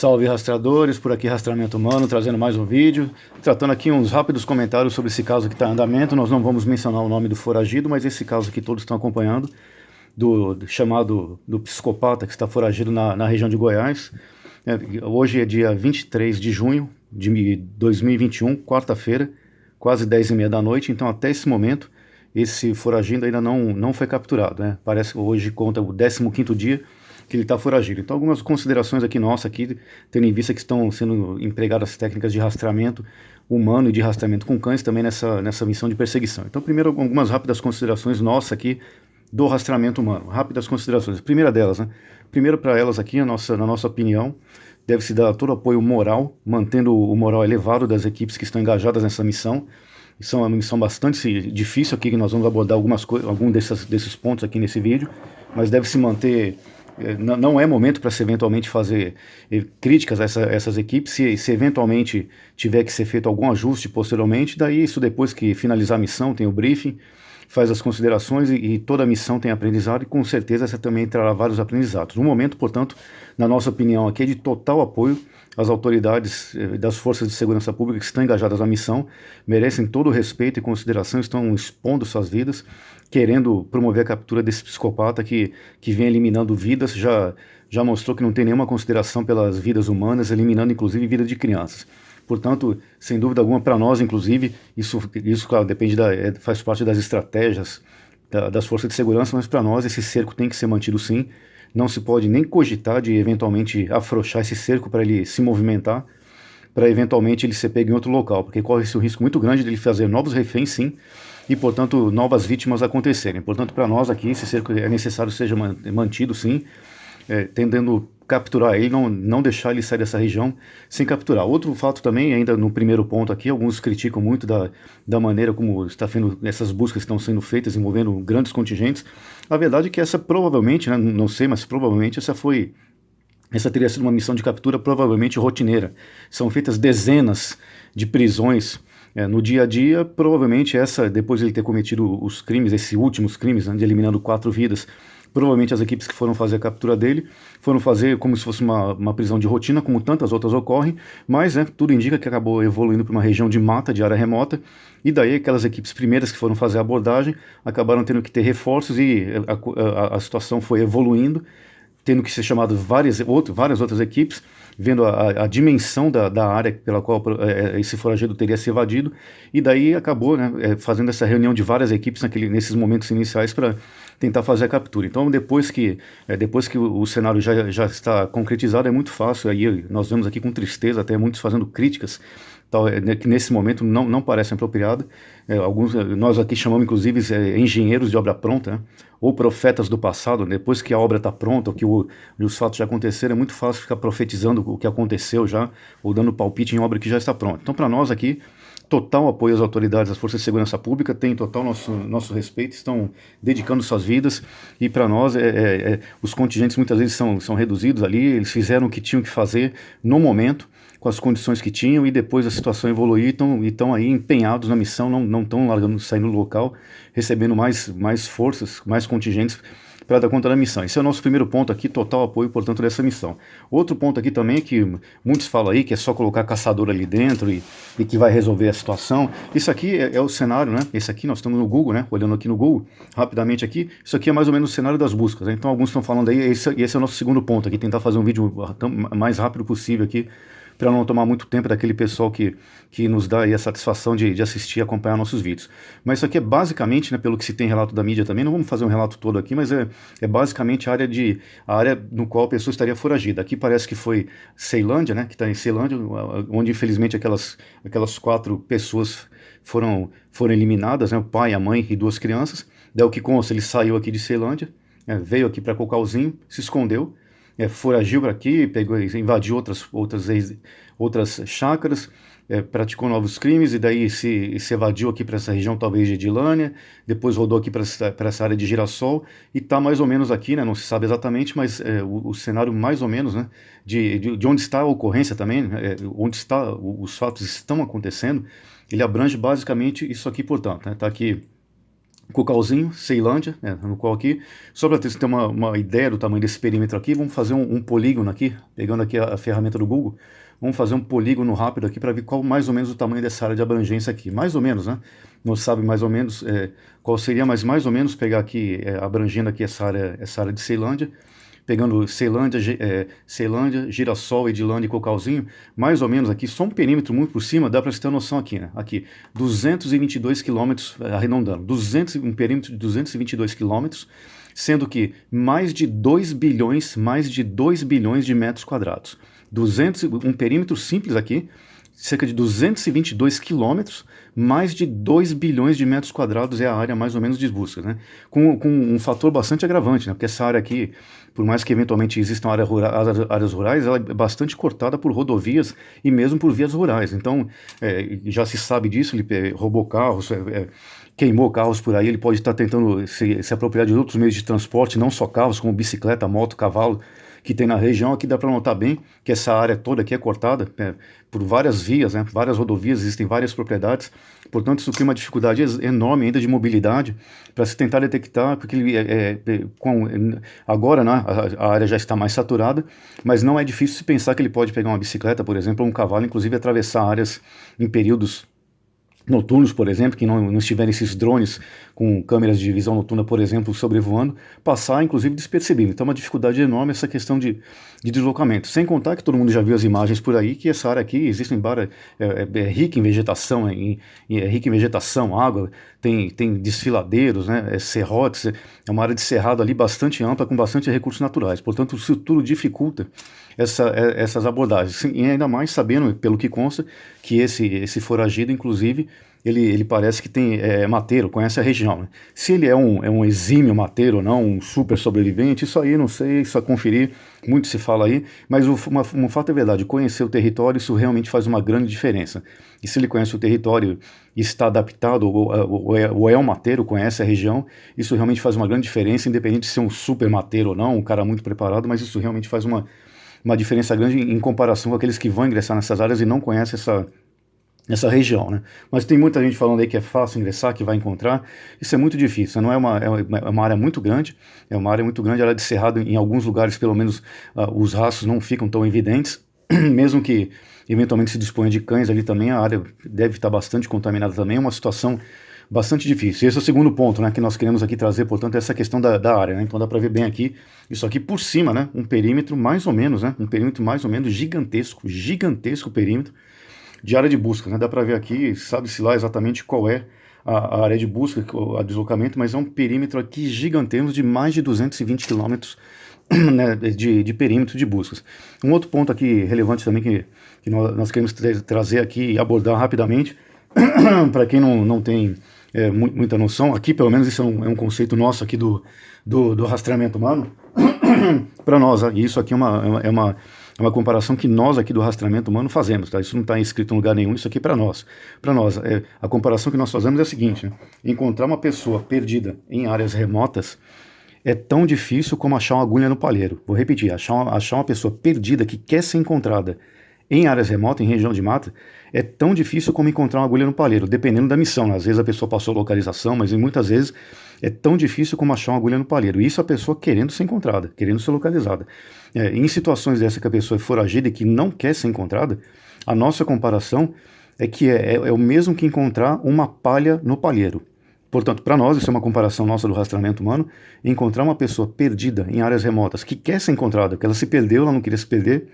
Salve rastreadores, por aqui Rastreamento Humano, trazendo mais um vídeo, tratando aqui uns rápidos comentários sobre esse caso que está em andamento. Nós não vamos mencionar o nome do foragido, mas esse caso que todos estão acompanhando, do psicopata que está foragido na região de Goiás. Hoje é dia 23 de junho de 2021, quarta-feira, quase 10h30 da noite, então até esse momento esse foragido ainda não foi capturado, né? Parece que hoje conta o 15º dia que ele está foragido. Então algumas considerações aqui nossas, tendo em vista que estão sendo empregadas técnicas de rastreamento humano e de rastreamento com cães também nessa missão de perseguição. Então primeiro algumas rápidas considerações nossas aqui do rastreamento humano. Rápidas considerações. A primeira delas, né? Primeiro para elas aqui, na nossa opinião, deve-se dar todo o apoio moral, mantendo o moral elevado das equipes que estão engajadas nessa missão. Isso é uma missão bastante difícil aqui, que nós vamos abordar alguns desses pontos aqui nesse vídeo, mas deve-se manter. Não é momento para se eventualmente fazer críticas a essas equipes. Se eventualmente tiver que ser feito algum ajuste posteriormente, daí isso depois que finalizar a missão, tem o briefing, faz as considerações e toda a missão tem aprendizado, e com certeza essa também trará vários aprendizados. No momento, portanto, na nossa opinião aqui, é de total apoio às autoridades das forças de segurança pública que estão engajadas na missão, merecem todo o respeito e consideração, estão expondo suas vidas, querendo promover a captura desse psicopata que vem eliminando vidas, já mostrou que não tem nenhuma consideração pelas vidas humanas, eliminando inclusive vida de crianças. Portanto, sem dúvida alguma, para nós, inclusive, isso claro, depende faz parte das estratégias das forças de segurança, mas para nós esse cerco tem que ser mantido sim. Não se pode nem cogitar de eventualmente afrouxar esse cerco para ele se movimentar, para eventualmente ele ser pego em outro local, porque corre-se o risco muito grande de ele fazer novos reféns sim, e portanto novas vítimas acontecerem. Portanto, para nós aqui esse cerco é necessário que seja mantido sim, tendendo capturar ele, não deixar ele sair dessa região sem capturar. Outro fato também, ainda no primeiro ponto aqui, alguns criticam muito da maneira como essas buscas estão sendo feitas, envolvendo grandes contingentes. A verdade é que essa provavelmente, né, não sei, mas provavelmente essa teria sido uma missão de captura provavelmente rotineira. São feitas dezenas de prisões no dia a dia. Provavelmente depois de ele ter cometido os crimes, esses últimos crimes, né, de eliminando 4 vidas, provavelmente as equipes que foram fazer a captura dele foram fazer como se fosse uma prisão de rotina, como tantas outras ocorrem, mas tudo indica que acabou evoluindo para uma região de mata, de área remota, e daí aquelas equipes primeiras que foram fazer a abordagem acabaram tendo que ter reforços e a situação foi evoluindo, tendo que ser chamado várias outras equipes, vendo a dimensão da área pela qual esse foragido teria se evadido, e daí acabou fazendo essa reunião de várias equipes nesses momentos iniciais para tentar fazer a captura. Então depois que o cenário já está concretizado, é muito fácil. Aí nós vemos aqui com tristeza até muitos fazendo críticas que nesse momento não parecem apropriadas. Alguns nós aqui chamamos inclusive engenheiros de obra pronta, né? Ou profetas do passado. Depois que a obra está pronta, ou que os fatos já aconteceram, é muito fácil ficar profetizando o que aconteceu já, ou dando palpite em obra que já está pronta. Então para nós aqui, total apoio às autoridades, às forças de segurança pública, tem total nosso respeito, estão dedicando suas vidas, e para nós os contingentes muitas vezes são reduzidos ali, eles fizeram o que tinham que fazer no momento, com as condições que tinham, e depois a situação evoluiu e estão aí empenhados na missão, não estão largando de sair no local, recebendo mais forças, mais contingentes para dar conta da missão. Esse é o nosso primeiro ponto aqui, total apoio, portanto, dessa missão. Outro ponto aqui também é que muitos falam aí que é só colocar caçador ali dentro e que vai resolver a situação. Isso aqui é o cenário, né? Esse aqui nós estamos no Google, né? Olhando aqui no Google, rapidamente aqui, isso aqui é mais ou menos o cenário das buscas, né? Então alguns estão falando aí, esse é o nosso segundo ponto aqui, tentar fazer um vídeo mais rápido possível aqui, para não tomar muito tempo daquele pessoal que nos dá aí a satisfação de assistir e acompanhar nossos vídeos. Mas isso aqui é basicamente, né, pelo que se tem relato da mídia também, não vamos fazer um relato todo aqui, mas é basicamente a área no qual a pessoa estaria foragida. Aqui parece que foi Ceilândia, né, que está em Ceilândia, onde infelizmente aquelas 4 pessoas foram eliminadas, né, o pai, a mãe e 2 crianças. Daí o que consta, ele saiu aqui de Ceilândia, veio aqui para Cocalzinho, se escondeu, foragiu para aqui, invadiu outras chácaras, praticou novos crimes, e daí se evadiu aqui para essa região talvez de Edilânia, depois rodou aqui para essa área de Girassol, e está mais ou menos aqui, né, não se sabe exatamente, mas o cenário mais ou menos, né, de onde está a ocorrência também, onde os fatos estão acontecendo, ele abrange basicamente isso aqui, portanto, está aqui Cocalzinho, Ceilândia, no qual aqui, só para ter uma ideia do tamanho desse perímetro aqui, vamos fazer um polígono aqui, pegando aqui a ferramenta do Google, vamos fazer um polígono rápido aqui para ver qual mais ou menos o tamanho dessa área de abrangência aqui, mais ou menos, né? Não sabe mais ou menos qual seria, mas mais ou menos pegar aqui, abrangendo aqui essa área de Ceilândia, pegando Ceilândia, Girassol, Edilândia e Cocalzinho, mais ou menos aqui, só um perímetro muito por cima, dá para você ter uma noção aqui, né? Aqui, 222 quilômetros, arredondando, um perímetro de 222 quilômetros, sendo que mais de 2 bilhões de metros quadrados. Um perímetro simples aqui, cerca de 222 quilômetros, mais de 2 bilhões de metros quadrados é a área mais ou menos de busca, né? Com um fator bastante agravante, né? Porque essa área aqui, por mais que eventualmente existam áreas rurais, ela é bastante cortada por rodovias e mesmo por vias rurais. Então, já se sabe disso, ele roubou carros, queimou carros por aí, ele pode estar tentando se apropriar de outros meios de transporte, não só carros, como bicicleta, moto, cavalo, que tem na região. Aqui dá para notar bem que essa área toda aqui é cortada por várias vias, né, várias rodovias, existem várias propriedades, portanto isso cria uma dificuldade enorme ainda de mobilidade para se tentar detectar, porque agora, né, a área já está mais saturada, mas não é difícil se pensar que ele pode pegar uma bicicleta, por exemplo, ou um cavalo, inclusive atravessar áreas em períodos noturnos, por exemplo, que não estiverem esses drones com câmeras de visão noturna, por exemplo, sobrevoando, passar, inclusive, despercebido. Então, é uma dificuldade enorme essa questão de deslocamento. Sem contar que todo mundo já viu as imagens por aí, que essa área aqui existe rica em vegetação, é rica em vegetação, água, tem desfiladeiros, né, serrotes, é uma área de cerrado ali bastante ampla, com bastante recursos naturais. Portanto, isso tudo dificulta essas abordagens. E ainda mais sabendo, pelo que consta, que esse foragido, inclusive, ele parece que tem mateiro, conhece a região, né? Se ele é um exímio mateiro ou não, um super sobrevivente, isso aí não sei, isso a conferir, muito se fala aí, mas um fato é verdade, conhecer o território, isso realmente faz uma grande diferença. E se ele conhece o território e está adaptado, ou é um mateiro, conhece a região, isso realmente faz uma grande diferença, independente de ser um super mateiro ou não, um cara muito preparado, mas isso realmente faz uma diferença grande em comparação com aqueles que vão ingressar nessas áreas e não conhecem essa região, né? Mas tem muita gente falando aí que é fácil ingressar, que vai encontrar. Isso é muito difícil, não é uma área muito grande, a área de cerrado, em alguns lugares, pelo menos, os rastros não ficam tão evidentes, mesmo que eventualmente se disponha de cães ali também, a área deve estar bastante contaminada também, é uma situação bastante difícil. Esse é o segundo ponto, né, que nós queremos aqui trazer, portanto, essa questão da área, né? Então dá para ver bem aqui, isso aqui por cima, né, um perímetro mais ou menos, né, gigantesco perímetro de área de busca, né? Dá para ver aqui, sabe-se lá exatamente qual é a área de busca, a deslocamento, mas é um perímetro aqui gigantesco de mais de 220 quilômetros, né, de perímetro de buscas. Um outro ponto aqui relevante também que nós queremos trazer aqui e abordar rapidamente, para quem não tem muita noção, aqui pelo menos isso é um conceito nosso aqui do rastreamento humano, para nós, e isso aqui é uma comparação que nós aqui do rastreamento humano fazemos, tá? Isso não está escrito em lugar nenhum, isso aqui é para nós. Para nós, a comparação que nós fazemos é a seguinte, né? Encontrar uma pessoa perdida em áreas remotas é tão difícil como achar uma agulha no palheiro. Vou repetir, achar uma pessoa perdida que quer ser encontrada em áreas remotas, em região de mata, é tão difícil como encontrar uma agulha no palheiro, dependendo da missão, né? Às vezes a pessoa passou a localização, mas muitas vezes é tão difícil como achar uma agulha no palheiro. Isso a pessoa querendo ser encontrada, querendo ser localizada. Em situações dessa que a pessoa é foragida e que não quer ser encontrada, a nossa comparação é que é o mesmo que encontrar uma palha no palheiro. Portanto, para nós, isso é uma comparação nossa do rastreamento humano, encontrar uma pessoa perdida em áreas remotas que quer ser encontrada, que ela se perdeu, ela não queria se perder,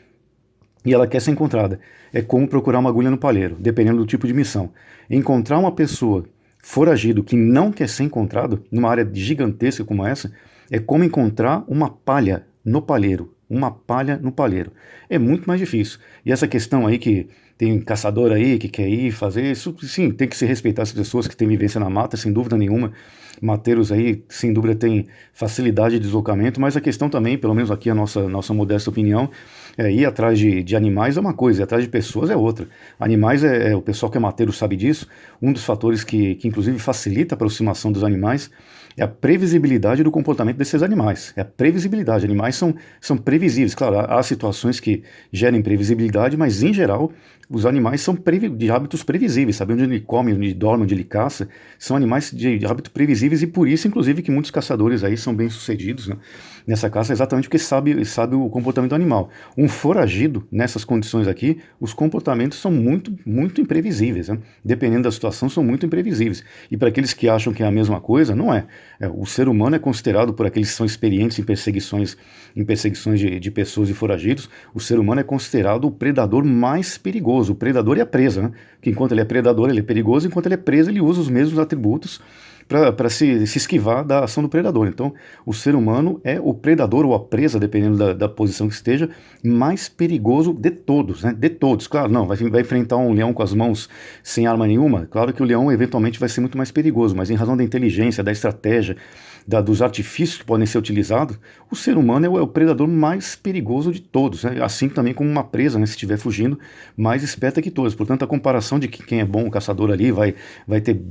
e ela quer ser encontrada. É como procurar uma agulha no palheiro, dependendo do tipo de missão. Encontrar uma pessoa foragido que não quer ser encontrado, numa área gigantesca como essa, é como encontrar uma palha no palheiro. Uma palha no palheiro. É muito mais difícil. E essa questão aí que tem caçador aí que quer ir fazer, isso sim, tem que se respeitar as pessoas que têm vivência na mata, sem dúvida nenhuma. Mateiros aí, sem dúvida, têm facilidade de deslocamento, mas a questão também, pelo menos aqui a nossa modesta opinião, ir atrás de animais é uma coisa, ir atrás de pessoas é outra. Animais, o pessoal que é mateiro sabe disso, um dos fatores que inclusive facilita a aproximação dos animais é a previsibilidade do comportamento desses animais. É a previsibilidade. Animais são previsíveis. Claro, há situações que gerem previsibilidade, mas em geral os animais são de hábitos previsíveis, sabe? Onde ele come, onde ele dorme, onde ele caça, são animais de hábitos previsíveis e por isso, inclusive, que muitos caçadores aí são bem-sucedidos, né, nessa caça, exatamente porque sabe o comportamento do animal. Um foragido, nessas condições aqui, os comportamentos são muito, muito imprevisíveis, né? Dependendo da situação, são muito imprevisíveis. E para aqueles que acham que é a mesma coisa, não é. O ser humano é considerado, por aqueles que são experientes em perseguições de pessoas e foragidos, o ser humano é considerado o predador mais perigoso. O predador e a presa, né? Que enquanto ele é predador, ele é perigoso, enquanto ele é presa, ele usa os mesmos atributos para se esquivar da ação do predador. Então, o ser humano é o predador ou a presa, dependendo da posição que esteja, mais perigoso de todos, né? De todos. Claro, não, vai enfrentar um leão com as mãos sem arma nenhuma. Claro que o leão eventualmente vai ser muito mais perigoso, mas em razão da inteligência, da estratégia, dos artifícios que podem ser utilizados, o ser humano é o predador mais perigoso de todos, né? Assim também como uma presa, né? Se estiver fugindo, mais esperta que todos. Portanto, a comparação de que quem é bom o caçador ali vai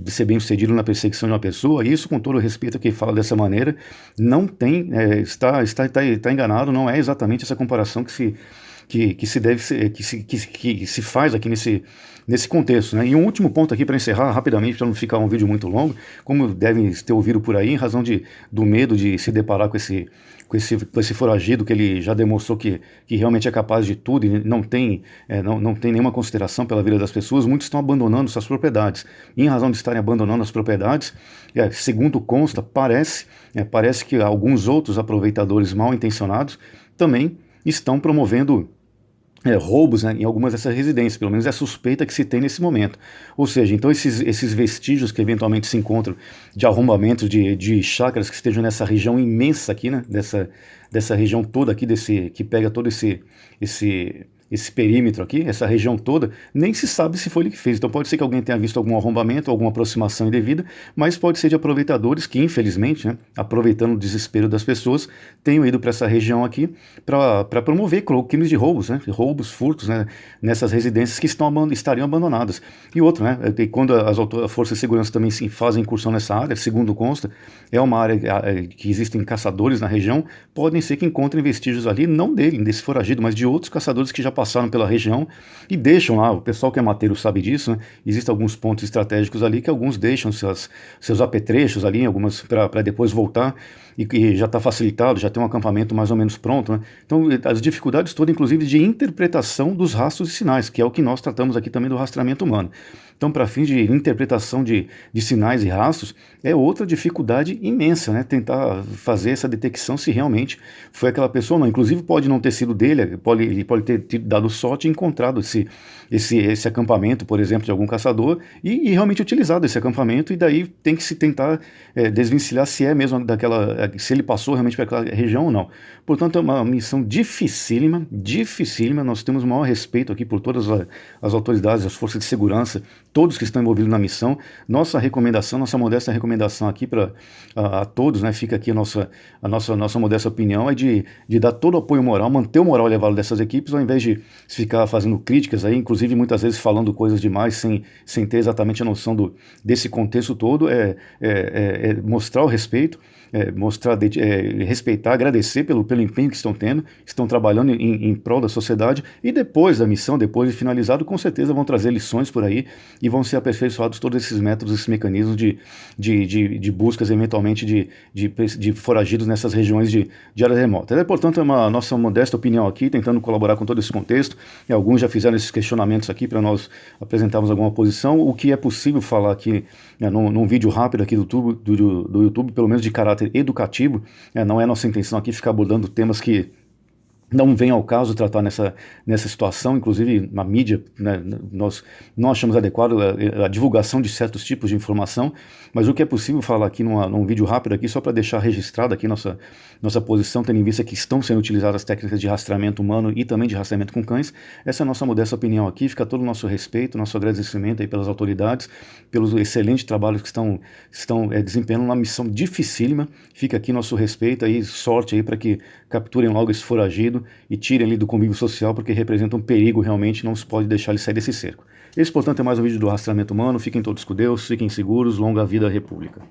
ser bem sucedido na perseguição de uma pessoa, isso, com todo o respeito a quem fala dessa maneira, não tem, está enganado, não é exatamente essa comparação que se faz aqui nesse contexto, né? E um último ponto aqui para encerrar rapidamente, para não ficar um vídeo muito longo, como devem ter ouvido por aí, em razão do medo de se deparar com esse foragido que ele já demonstrou que realmente é capaz de tudo e não tem nenhuma consideração pela vida das pessoas, muitos estão abandonando suas propriedades. E em razão de estarem abandonando as propriedades, segundo consta, parece que alguns outros aproveitadores mal intencionados também estão promovendo roubos, né, em algumas dessas residências, pelo menos é a suspeita que se tem nesse momento. Ou seja, então esses vestígios que eventualmente se encontram de arrombamentos de chácaras que estejam nessa região imensa aqui, né, dessa região toda aqui, que pega todo esse perímetro aqui, essa região toda, nem se sabe se foi ele que fez. Então pode ser que alguém tenha visto algum arrombamento, alguma aproximação indevida, mas pode ser de aproveitadores que, infelizmente, né, aproveitando o desespero das pessoas, tenham ido para essa região aqui para promover crimes de roubos, né, roubos, furtos, né, nessas residências que estariam abandonadas. E outro, né, quando as forças de segurança também fazem incursão nessa área, segundo consta, é uma área que existem caçadores na região, podem ser que encontrem vestígios ali, não desse foragido, mas de outros caçadores que já passaram pela região e deixam lá, o pessoal que é mateiro sabe disso, né? Existem alguns pontos estratégicos ali que alguns deixam seus apetrechos ali, algumas para depois voltar e já está facilitado, já tem um acampamento mais ou menos pronto, né? Então as dificuldades todas, inclusive de interpretação dos rastros e sinais, que é o que nós tratamos aqui também do rastreamento humano. Então, para fins de interpretação de sinais e rastros, é outra dificuldade imensa, né? Tentar fazer essa detecção se realmente foi aquela pessoa ou não. Inclusive, pode não ter sido dele, ele pode ter dado sorte e encontrado esse acampamento, por exemplo, de algum caçador e realmente utilizado esse acampamento, e daí tem que se tentar desvencilhar se é mesmo se ele passou realmente para aquela região ou não. Portanto, é uma missão dificílima, dificílima. Nós temos o maior respeito aqui por todas as autoridades, as forças de segurança, todos que estão envolvidos na missão. Nossa modesta recomendação aqui a todos, né, fica aqui a nossa modesta opinião, é de dar todo o apoio moral, manter o moral elevado dessas equipes, ao invés de ficar fazendo críticas aí, inclusive muitas vezes falando coisas demais sem ter exatamente a noção desse contexto todo, mostrar o respeito, respeitar, agradecer pelo empenho que estão trabalhando em prol da sociedade, e depois da missão, depois de finalizado, com certeza vão trazer lições por aí e vão ser aperfeiçoados todos esses métodos, esses mecanismos de buscas, eventualmente, de foragidos nessas regiões de áreas remotas. Portanto, é uma nossa modesta opinião aqui, tentando colaborar com todo esse contexto, e alguns já fizeram esses questionamentos aqui para nós apresentarmos alguma posição. O que é possível falar aqui, num vídeo rápido aqui do YouTube, pelo menos de caráter educativo, não é nossa intenção aqui ficar abordando temas que não vem ao caso tratar nessa situação. Inclusive na mídia, né, nós não achamos adequado a divulgação de certos tipos de informação, mas o que é possível falar aqui num vídeo rápido aqui, só para deixar registrado aqui nossa posição, tendo em vista que estão sendo utilizadas técnicas de rastreamento humano e também de rastreamento com cães. Essa é a nossa modesta opinião aqui, fica todo o nosso respeito, nosso agradecimento aí pelas autoridades, pelos excelentes trabalhos que estão desempenhando uma missão dificílima. Fica aqui nosso respeito aí, sorte aí para que capturem logo esse foragido e tirem ele do convívio social, porque representa um perigo realmente, não se pode deixar ele sair desse cerco. Esse, portanto, é mais um vídeo do Rastreamento Humano. Fiquem todos com Deus, fiquem seguros, longa vida à República.